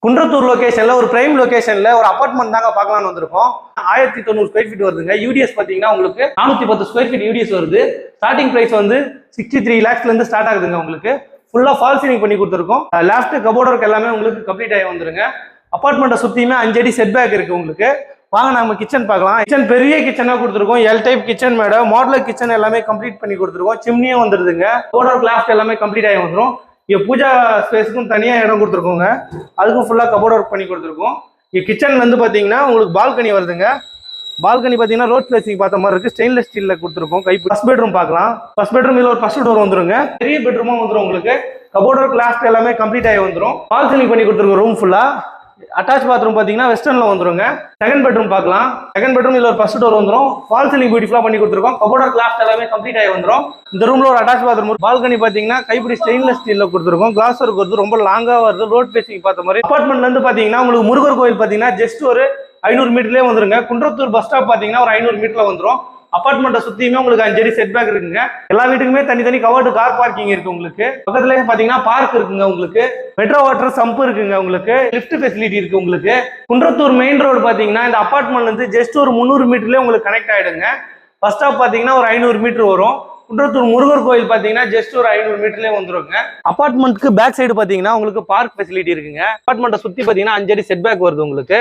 குன்றத்தூர் லொகேஷன்ல ஒரு பிரைம் லொகேஷன்ல ஒரு அபார்ட்மெண்ட் தாங்க பார்க்கலாம்னு வந்திருக்கோம். 1090 ஸ்கொயர் ஃபீட் வருதுங்க. யூடிஎஸ் பாத்தீங்கன்னா உங்களுக்கு 410 ஸ்கொயர் ஃபீட் யூடிஎஸ் வருது. ஸ்டார்டிங் பிரைஸ் வந்து 63 lakhsல இருந்து ஸ்டார்ட் ஆகுதுங்க. உங்களுக்கு ஃபுல்லா ஃபால் சீலிங் பண்ணி கொடுத்துருக்கோம். லாஸ்ட் கபோர்ட் ஒர்க் எல்லாமே உங்களுக்கு கம்ப்ளீட் ஆகி வந்துருங்க. அபார்ட்மெண்ட்டை சுத்தியுமே 5 அடி செட் பேக் இருக்கு உங்களுக்கு. வாங்க நம்ம கிச்சன் பார்க்கலாம். கிச்சன் பெரிய கிச்சனா கொடுத்துருக்கோம். L type kitchen madam, modeller kitchen எல்லாமே கம்ப்ளீட் பண்ணி கொடுத்துருக்கோம். சிம்னியும் வந்துருதுங்க. கபோர்ட் ஒர்க் லாஸ்ட் எல்லாமே கம்ப்ளீட் ஆகி வந்துடும். இங்கே பூஜா ஸ்பேஸுக்கும் தனியாக இடம் கொடுத்துருக்கோங்க. அதுக்கும் ஃபுல்லாக கபோர்ட் ஒர்க் பண்ணி கொடுத்துருக்கோம். இங்கே கிச்சன் வந்து பார்த்தீங்கன்னா உங்களுக்கு பால்கனி வருதுங்க. பால்கனி பார்த்தீங்கன்னா ரோட் பிளேசிங் பார்த்த மாதிரி இருக்கு. ஸ்டெயின்லெஸ் ஸ்டீல்ல கொடுத்துருக்கோம். ஃபர்ஸ்ட் பெட்ரூம் பார்க்கலாம். ஃபர்ஸ்ட் பெட்ரூம் இதில் ஒரு ஃபர்ஸ்ட் டோர் வந்துருங்க. பெரிய பெட்ரூமா வந்துடும் உங்களுக்கு. கபோர்ட் ஒர்க் லாஸ்ட் எல்லாமே கம்ப்ளீட் ஆகி வந்துடும். ஃபால் சீலிங் பண்ணி கொடுத்துருக்கோம். ரூம் ஃபுல்லா அட்டாச் பாத்ரூம் பார்த்தீங்கன்னா வெஸ்டர்ன்ல வந்துருங்க. செகண்ட் பெட்ரூம் பார்க்கலாம். செகண்ட் பெட்ரூம் இதில் ஒரு ஃபர்ஸ்ட் டோர் வந்துடும். ஃபால் சீலிங் பியூட்டிஃபுல்லா பண்ணி கொடுத்துருக்கோம். கபோர்ட் ஒர்க் லாஸ்ட் எல்லாமே கம்ப்ளீட் ஆகி வந்துடும். இந்த ரூம்ல ஒரு அட்டாச் பாத்ரூம். பால்கனி பாத்தீங்கன்னா கைப்பிடி ஸ்டெயின்லெஸ் ஸ்டீல்ல கொடுத்துருக்கோம். கிளாஸ் ஒர்க் வருது. ரொம்ப லாங்கா வருது. ரோட் பேசிங் பார்த்த மாதிரி. அபார்ட்மெண்ட்ல இருந்து பாத்தீங்கன்னா உங்களுக்கு முருகர் கோயில் பாத்தீங்கன்னா ஜஸ்ட் ஒரு 500 மீட்டர்லயே வந்துருங்க. குன்றத்தூர் பஸ் ஸ்டாப் பாத்தீங்கன்னா ஒரு 500 மீட்டர்ல வந்துடும். அபார்ட்மெண்ட்டை சுத்தியுமே உங்களுக்கு 5 அடி செட் பேக் இருக்குங்க. எல்லா வீட்டுக்குமே தனித்தனி கவர்டு கார் பார்க்கிங் இருக்கு உங்களுக்கு. பக்கத்துலயே பாத்தீங்கன்னா பார்க் இருக்குங்க உங்களுக்கு. மெட்ரோ வாட்டர் சம்ப் இருக்குங்க உங்களுக்கு. லிஃப்ட் ஃபெசிலிட்டி இருக்கு உங்களுக்கு. குன்றத்தூர் மெயின் ரோடு பாத்தீங்கன்னா இந்த அபார்ட்மெண்ட்ல இருந்து ஜஸ்ட் ஒரு 300 மீட்டர்லயே உங்களுக்கு கனெக்ட் ஆயிடுங்க. பஸ் ஸ்டாப் பாத்தீங்கன்னா ஒரு 500 மீட்டர் வரும். குன்றத்தூர் முருகர் கோயில் பாத்தீங்கன்னா ஜஸ்ட் ஒரு 500 மீட்டர்லயே வந்துருங்க. அபார்ட்மெண்ட்க்கு பேக் சைடு பாத்தீங்கன்னா உங்களுக்கு பார்க் ஃபெசிலிட்டி இருக்குங்க. அபார்ட்மெண்ட்டை சுத்தி பாத்தீங்கன்னா 5 அடி செட் பேக் வருது உங்களுக்கு.